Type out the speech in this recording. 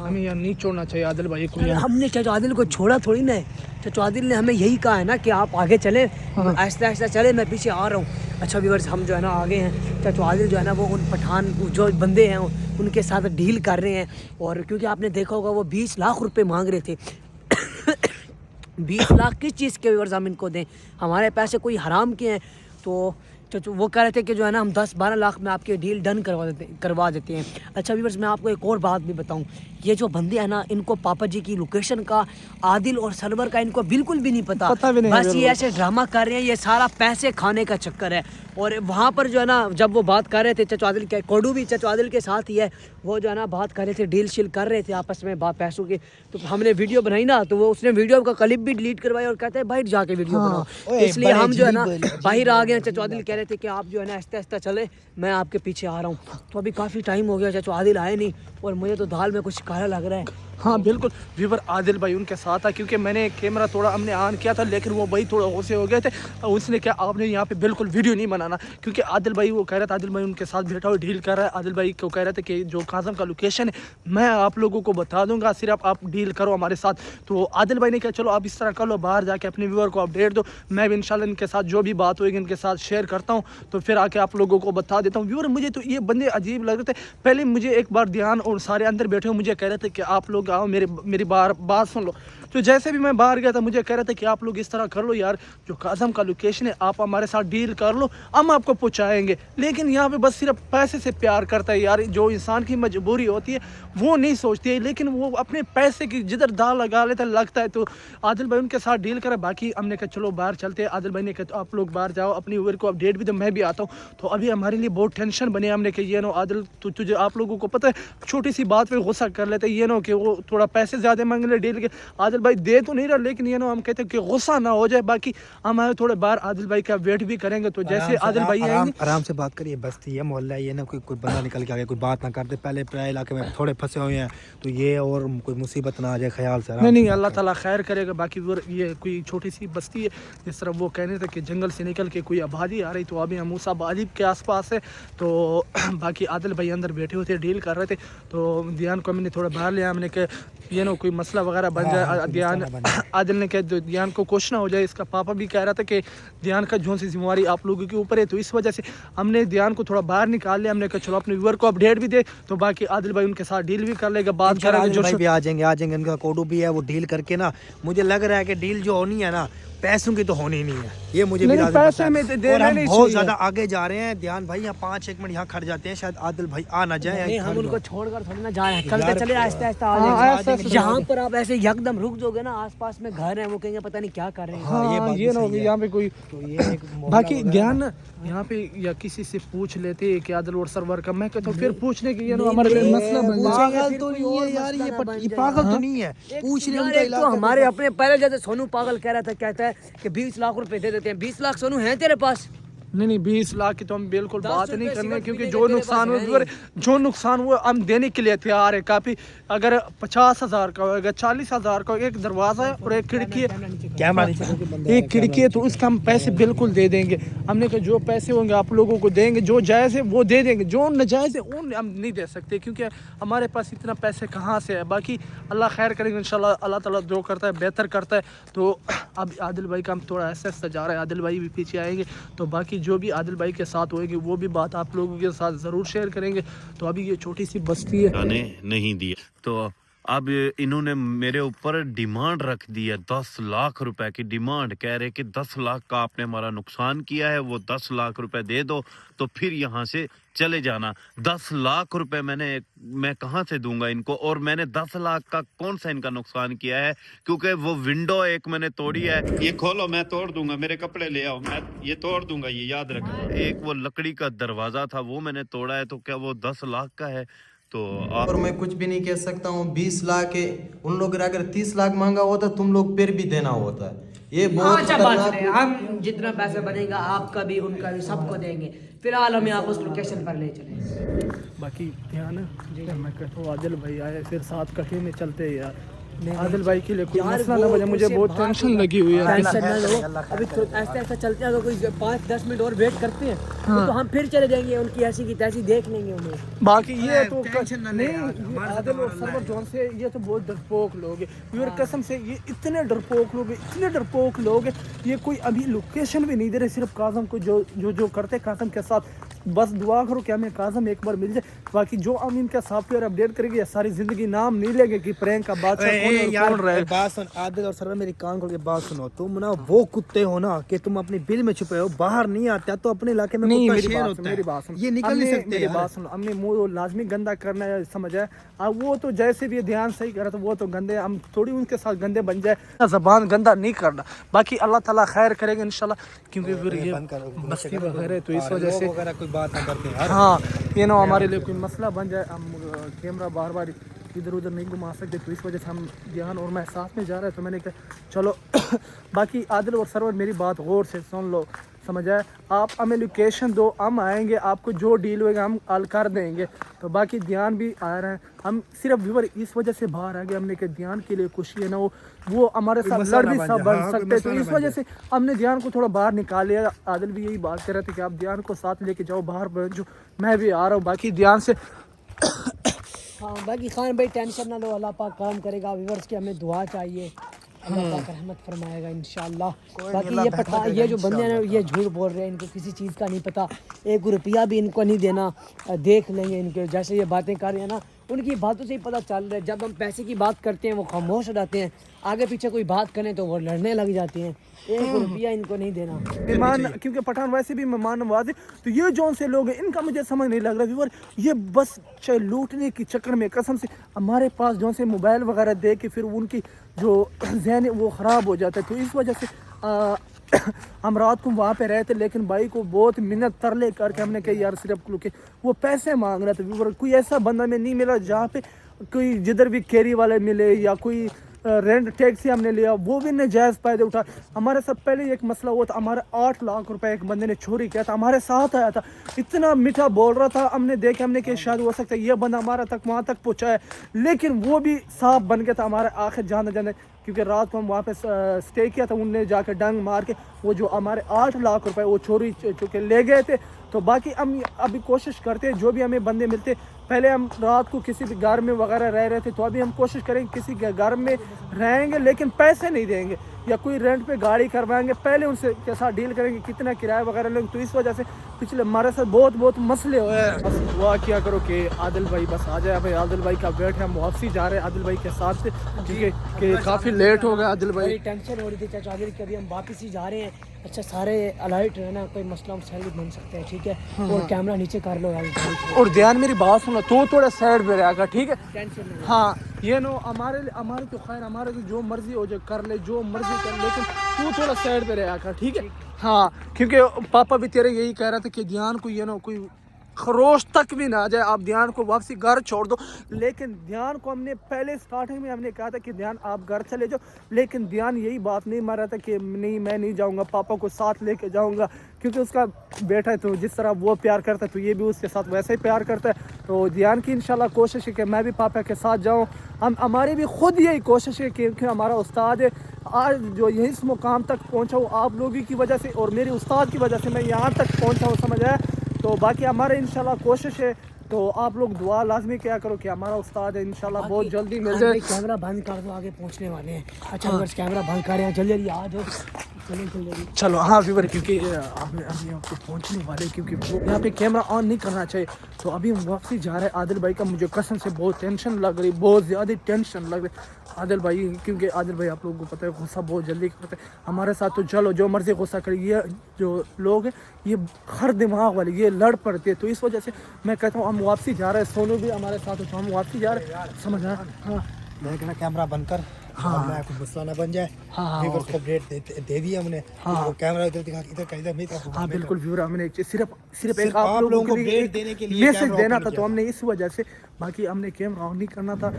हमें यार नहीं छोड़ना चाहिए आदिल भाई को। हमने चाचा आदिल को छोड़ा थोड़ी ना है, चाचा आदिल ने हमें यही कहा है ना कि आप आगे चले, आहिस्ता आहिस्ता चले, मैं पीछे आ रहा हूँ। अच्छा व्यूअर्स, हम जो है ना आगे हैं, चाचा आदिल जो है ना वो उन पठान जो बंदे हैं उनके साथ डील कर रहे हैं। और क्योंकि आपने देखा होगा वो 20 लाख रुपए मांग रहे थे 20 लाख किस चीज़ के व्यूअर्स हम इनको दें, हमारे पैसे कोई हराम के हैं। तो वो कह रहे थे कि जो है ना हम 10-12 लाख में आपकी डील डन करवा देते हैं। अच्छा व्यूअर्स, मैं आपको एक और बात भी बताऊं, ये जो बंदे हैं ना इनको पापा जी की लोकेशन का, आदिल और सरवर का इनको बिल्कुल भी नहीं पता भी नहीं, बस ये ऐसे ड्रामा कर रहे हैं, ये सारा पैसे खाने का चक्कर है। और वहाँ पर जो है ना जब वो बात कर रहे थे, चचो आदिल के कोडू भी चचो आदिल के साथ ही है, वो जो है ना बात कर रहे थे, डील शील कर रहे थे आपस में पैसों की। तो हमने वीडियो बनाई ना, तो वो उसने वीडियो का क्लिप भी डिलीट करवाई और कहते हैं बाहर जाके वीडियो बनाओ। इसलिए हम जो है ना बाहर आ गए। चचो आदिल कह रहे थे कि आप जो है ना आहिस्ता आहिस्ता चले, मैं आपके पीछे आ रहा हूँ। तो अभी काफ़ी टाइम हो गया, चचो आदिल आए नहीं और मुझे तो दाल में कुछ काला लग रहा है। हाँ बिल्कुल व्यूवर, आदिल भाई उनके साथ था, क्योंकि मैंने कैमरा थोड़ा हमने ऑन किया था, लेकिन वो भाई थोड़ा गुस्से हो गए थे। उसने क्या, आपने यहाँ पे बिल्कुल वीडियो नहीं बनाना, क्योंकि आदिल भाई वो कह रहा था, आदिल भाई उनके साथ बैठा हुआ डील कर रहा है। आदिल भाई को कह रहे थे कि जो काज़म का लोकेशन है मैं आप लोगों को बता दूंगा, सिर्फ आप डील करो हमारे साथ। तो आदिल भाई ने कहा चलो आप इस तरह कर लो, बाहर जाके अपने व्यूअर को अपडेट दो, मैं भी इंशाल्लाह इनके साथ जो भी बात होगी इनके साथ शेयर करता हूँ, तो फिर आके आप लोगों को बता देता हूँ। व्यूअर मुझे तो ये बंदे अजीब लग रहे थे। पहले मुझे एक बार ध्यान और सारे अंदर बैठे हुए मुझे कह रहे थे कि आप लोग आओ मेरी बात सुन लो। तो जैसे भी मैं बाहर गया था मुझे कह रहे थे कि आप लोग इस तरह कर लो यार, जो काज़म का लोकेशन है आप हमारे साथ डील कर लो, हम आपको पहुंचाएंगे। लेकिन यहाँ पे बस सिर्फ पैसे से प्यार करता है यार, जो इंसान की मजबूरी होती है वो नहीं सोचती है, लेकिन वो अपने पैसे की जिधर दाल लगा लेता लगता है। तो आदिल भाई उनके साथ डील करा, बाकी हमने कहा चलो बाहर चलते हैं। आदिल भाई ने कहा तो आप लोग बाहर जाओ, अपनी व्यूअर को अपडेट भी दो, मैं भी आता हूँ। तो अभी हमारे लिए बहुत टेंशन बनी, हमने कहा ये नो आदिल तुझे आप लोगों को पता है छोटी सी बात पे गुस्सा कर लेते, ये नो कि वो थोड़ा पैसे ज़्यादा मांग ले डील के। आदिल भाई दे तो नहीं रहा, लेकिन ये नो हम कहते हैं कि गुस्सा ना हो जाए। बाकी हम आए थोड़े बाहर, आदिल भाई का वेट भी करेंगे। तो जैसे आदिल भाई आएंगे आराम से बात करिए, बस्ती है मोहल्ला, ये ना कोई बंदा निकल के आ गया कोई बात ना करते, पहले प्राय इलाके में थोड़े फंसे हुए हैं, तो ये और कोई मुसीबत ना आ जाए, ख्याल से। नहीं अल्लाह ताला खैर करेगा। बाकी ये कोई छोटी सी बस्ती है, जिस तरह वो कहने थे कि जंगल से निकल के कोई आबादी आ रही, तो अभी हम मूसा बालिब के आसपास है। तो बाकी आदिल भाई अंदर बैठे हुए थे, डील कर रहे थे। तो ध्यान को मैंने थोड़ा बाहर लिया, हमने कहा ये नो कोई मसला वगैरह बन जाए, ध्यान आदिल ने कहा ध्यान को कुछ ना हो जाए। इसका पापा भी कह रहा था कि ध्यान का जो सी जिम्मेवारी आप लोगों के ऊपर है, तो इस वजह से हमने ध्यान को थोड़ा बाहर निकाल लिया। हमने कहा चलो अपने व्यूअर को अपडेट भी दे, तो बाकी आदिल भाई उनके साथ डील भी कर लेगा, बात करेंगे, जो भी आ जाएंगे इनका कोडू भी है, वो डील करके ना मुझे लग रहा है कि डील जो होनी है ना पैसों की तो होनी नहीं है, ये मुझे भी पैसे में दे हम बहुत ज्यादा आगे जा रहे हैं। ध्यान भाई यहाँ 5-1 मिनट यहाँ खड़ जाते हैं, शायद आदिल भाई आ ना जाए, हम उनको छोड़कर थोड़ी ना जा रहे हैं, चलते चले आहिस्ता आहिस्ता आ जाएंगे। जहाँ पर आप ऐसे यकदम रुक जाओगे ना, आसपास में घर है, वो कहेंगे पता नहीं क्या कर रहे हैं। हाँ ये ना यहाँ पे कोई, बाकी ध्यान यहाँ पे या किसी से पूछ लेते हैं कि आदिल और सरवर का, मैं कहता हूँ फिर पूछने की ये ना हमारे लिए मसला बन जाए। पागल तो नहीं है यार, ये पागल तो नहीं है, पूछ रहे तो हमारे अपने पहले जैसे सोनू पागल कह रहा था, कहता है कि 20 लाख रुपए दे देते हैं। 20 लाख सोनू है तेरे पास? नहीं 20 लाख की तो हम बिल्कुल बात नहीं करने, क्योंकि जो नुकसान हुआ हम देने के लिए तैयार है काफ़ी। अगर 50,000 का होगा, 40,000 का, एक दरवाज़ा है और एक खिड़की है, एक खिड़की है, तो इसका हम पैसे बिल्कुल दे देंगे। हमने कहा जो पैसे होंगे आप लोगों को देंगे, जो जायज़ है वो दे देंगे, जो नाजायज़ है वो हम नहीं दे सकते, क्योंकि हमारे पास इतना पैसे कहाँ से है। बाकी अल्लाह खैर करेंगे इंशाल्लाह, अल्लाह ताला जो करता है बेहतर करता है। तो अब आदिल भाई का हम थोड़ा ऐसा जा रहा है, आदिल भाई भी पीछे आएंगे, तो बाकी जो भी आदिल भाई के साथ होएगी वो भी बात आप लोगों के साथ ज़रूर शेयर करेंगे। तो अभी ये छोटी सी बस्ती है, नहीं दिया तो अब इन्होंने मेरे ऊपर डिमांड रख दी है, 10 लाख रुपए की डिमांड। कह रहे कि 10 लाख का आपने हमारा नुकसान किया है, वो 10 लाख रुपए दे दो तो फिर यहाँ से चले जाना। 10 लाख रुपए मैं कहाँ से दूंगा इनको, और मैंने 10 लाख का कौन सा इनका नुकसान किया है, क्योंकि वो विंडो एक मैंने तोड़ी है, ये खोलो मैं तोड़ दूंगा, मेरे कपड़े ले आओ मैं ये तोड़ दूंगा, ये याद रखना। एक वो लकड़ी का दरवाजा था वो मैंने तोड़ा है, तो क्या वो 10 लाख का है? तो और मैं कुछ भी नहीं कह सकता हूँ। 20 लाख है, उन लोग अगर 30 लाख मांगा होता तुम लोग फिर भी देना होता है। ये बहुत अच्छा बात है, हम जितना पैसा बनेगा आपका भी उनका भी सबको देंगे। फिलहाल हमें आप उस लोकेशन पर ले चलें। बाकी ध्यान मैं कहता हूँ आदिल भाई आए फिर साथ कहीं में चलते हैं यार, आदिल भाई के लिए कोई यार मसला वो ना बने, मुझे उनसे बहुत बात टेंशन होगी। लगी हुई है। टेंशन ना लो, अभी तो ऐसा ऐसा चलते हैं तो कोई 5-10 मिनट और वेट करते हैं तो हम फिर चले जाएंगे, उनकी ऐसी की तैसी देख लेंगे उन्हें। बाकी ये तो टेंशन ना ले यार, नहीं, हमारे आदिल और सरवर जोन से ये तो बहुत डरपोक लोग हैं व्यूअर, कसम से ये इतने डरपोक लोग हैं, इतने डरपोक लोग हैं। ये कोई अभी लोकेशन भी नहीं दे रहे, सिर्फ काज़म को जो करते काज़म के साथ बस दुआ करो कि हमें काज़म एक बार मिल जाए। बाकी जो हम इनका सॉफ्टवेयर अपडेट करेंगे ये सारी जिंदगी नाम नहीं लेंगे कि प्रैंक का बादशाह कौन है और कौन रहे। बात सुन आदिल और सरवर, मेरी कान खोल के बात सुनो। तुम ना वो कुत्ते हो ना कि तुम अपने बिल में छुपे हो, बाहर नहीं आते, तो अपने इलाके में नहीं, कुत्ता मेरी शेर बात होता सुन, है। मेरी बात सुन, ये निकल नहीं सकते मेरी यार। बात सुन, हमने मुंह लाजमी गंदा करना है, समझ आए। अब वो तो जैसे भी ध्यान सही करे तो वो तो गंदे, हम थोड़ी उनके साथ गंदे बन जाए। ज़बान गंदा नहीं करना, बाकी अल्लाह ताला खैर करेगा इंशाल्लाह, क्योंकि फिर ये बस्ती वगैरह तो इस वजह से वगैरह कोई बात ना करते यार। हाँ ये ना हमारे लिए कोई मसला बन जाए, हम कैमरा बार बार इधर उधर नहीं घुमा सकते, तो इस वजह से हम ध्यान और मैं साथ में जा रहा है, तो मैंने कहा चलो बाकी आदिल और सरवर मेरी बात गौर से सुन लो, समझ आए। आप हमें लोकेशन दो, हम आएंगे, आपको जो डील होएगा हम हल कर देंगे। तो बाकी ध्यान भी आ रहे हैं, हम सिर्फ व्यूवर इस वजह से बाहर आ गए, हमने कहा ध्यान के लिए कुछ है ना वो हमारे साथ लड़ भी सब बन सकते, तो इस वजह से हमने ध्यान को थोड़ा बाहर निकाल लिया। आदिल भी यही बात कर रहे थे कि आप ध्यान को साथ लेके जाओ बाहर, जो मैं भी आ रहा हूँ। बाकी ध्यान से हाँ बाकी खान भाई टेंशन ना लो, अल्लाह पाक काम करेगा। व्यूअर्स की हमें दुआ चाहिए, अल्लाह पाक रहमत फरमाएगा इंशाल्लाह। बाकी ये पता, ये जो बंदे हैं ये झूठ बोल रहे हैं, इनको किसी चीज़ का नहीं पता, 1 रुपया भी इनको नहीं देना। देख लेंगे इनके जैसे ये बातें कर रहे हैं ना, उनकी बातों से ही पता चल रहा है। जब हम पैसे की बात करते हैं वो खामोश हो जाते हैं, आगे पीछे कोई बात करें तो वो लड़ने लग जाते हैं। 1 रुपया इनको नहीं देना। मेहमान, क्योंकि पठान वैसे भी मेहमान नवाज है, तो ये जौन से लोग हैं इनका मुझे समझ नहीं लग रहा व्यूअर, ये बस चाहे लूटने के चक्कर में कसम से हमारे पास जौन से मोबाइल वगैरह दे के फिर उनकी जो जहन है वो ख़राब हो जाता है। तो इस वजह से हम रात को वहाँ पे रहे थे, लेकिन भाई को बहुत मिन्नत तरले करके हमने कहा यार सिर्फ क्योंकि वो पैसे मांग रहा था व्यूअर, कोई ऐसा बंदा में नहीं मिला जहाँ पे कोई जिधर भी कैरी वाले मिले या कोई रेंट टैक्सी हमने लिया वो भी नजायज़ फायदे उठा। हमारे साथ पहले एक मसला हुआ था, हमारे 8 लाख रुपए एक बंदे ने चोरी किया था, हमारे साथ आया था, इतना मीठा बोल रहा था, हमने देखा, हमने कि शायद हो सकता है ये बंदा हमारा तक वहाँ तक पहुँचा है, लेकिन वो भी साफ बन गया था हमारे आखिर जाने जाने, क्योंकि रात को हम वहाँ पे स्टे किया था, उनने जाकर डंग मार के वो जो हमारे 8 लाख रुपए वो चोरी चुके ले गए थे। तो बाकी हम अभी कोशिश करते हैं जो भी हमें बंदे मिलते, पहले हम रात को किसी भी घर में वगैरह रह रहे थे, तो अभी हम कोशिश करेंगे किसी के घर में रहेंगे लेकिन पैसे नहीं देंगे, या कोई रेंट पे गाड़ी करवाएंगे, पहले उनसे के साथ डील करेंगे कितना किराया वगैरह लेंगे। तो इस वजह से पिछले हमारे साथ बहुत मसले हुए हैं। बस दुआ किया करो कि आदिल भाई बस आ जाए। भाई आदिल भाई का वेट है, हम वापसी जा रहे हैं आदिल भाई के साथ से, क्योंकि काफ़ी लेट हो गया आदिल भाई। बड़ी टेंशन हो रही थी चाचा आदिल की, अभी हम वापस ही जा रहे हैं। अच्छा सारे अलर्ट रहना, कोई मसला मसाइल बन सकते हैं, ठीक है। और कैमरा नीचे कर लो यार, और ध्यान मेरी बात सुनो, तो थोड़ा साइड पे रहेगा, ठीक है। टेंशन नहीं। हाँ ये नो हमारे तो खैर हमारे तो जो मर्जी हो जाए कर ले, जो मर्जी कर, लेकिन तू थोड़ा साइड पे रहेगा, ठीक है। हाँ क्योंकि पापा भी तेरे यही कह रहा था कि ध्यान को ये नो कोई खरोश तक भी ना आ जाए, आप ध्यान को वापसी घर छोड़ दो। लेकिन ध्यान को हमने पहले स्टार्टिंग में हमने कहा था कि ध्यान आप घर चले जाओ, लेकिन ध्यान यही बात नहीं मान रहा था कि नहीं मैं नहीं जाऊंगा, पापा को साथ लेके जाऊंगा, क्योंकि उसका बेटा है, तो जिस तरह वो प्यार करता है तो ये भी उसके साथ वैसे ही प्यार करता है। तो ध्यान की इंशाल्लाह कोशिश है कि मैं भी पापा के साथ जाऊँ। हमारी भी खुद यही कोशिश है क्योंकि हमारा उस्ताद है, आज जो यही इस मुकाम तक पहुँचा हूँ आप लोगों की वजह से और मेरे उस्ताद की वजह से मैं यहाँ तक पहुँचा हूँ, समझ आया। तो बाकी हमारे इंशाल्लाह कोशिश है, तो आप लोग दुआ लाजमी क्या करो कि हमारा उस्ताद है इंशाल्लाह बहुत जल्दी मिल जाए। कैमरा बंद कर दो, आगे पहुंचने वाले हैं। अच्छा बस कैमरा बंद कर रहे हैं, जल्दी आ जाओ, जल्दी। चलो हाँ व्यूवर, क्योंकि अभी आपको पहुंचने वाले, क्योंकि यहाँ पे कैमरा ऑन नहीं करना चाहिए। तो अभी हम वापसी जा रहे हैं। आदिल भाई का मुझे कसम से बहुत टेंशन लग रही, बहुत ज़्यादा टेंशन लग रही आदिल भाई, क्योंकि आदिल भाई आप लोगों को पता है गुस्सा बहुत जल्दी करते हैं हमारे साथ। तो चलो जो मर्जी गुस्सा करे, ये जो लोग हैं ये हर दिमाग वाले, ये लड़ पड़ते हैं। तो इस वजह से मैं कहता हूँ हम वापसी जा रहे हैं, सोनू भी हमारे साथ हो, तो हम वापसी जा रहे हैं, समझ आया। हाँ मैं कहना कैमरा बंद कर, हाँ। मैं कुछ मसला ना बन जाए। हाँ, व्यूअर्स को अपडेट दे दिया हमने। हाँ। तो कैमरा इधर दिखा, इधर का इधर नहीं था। हाँ बिल्कुल व्यूअर, हमने सिर्फ एक आप आप लोगों लोगों को के लिए अपडेट देने के लिए मैसेज कैमरा देना ओपन था, तो किया। हमने इस वजह से, बाकी हमने कैमरा ऑन नहीं करना था।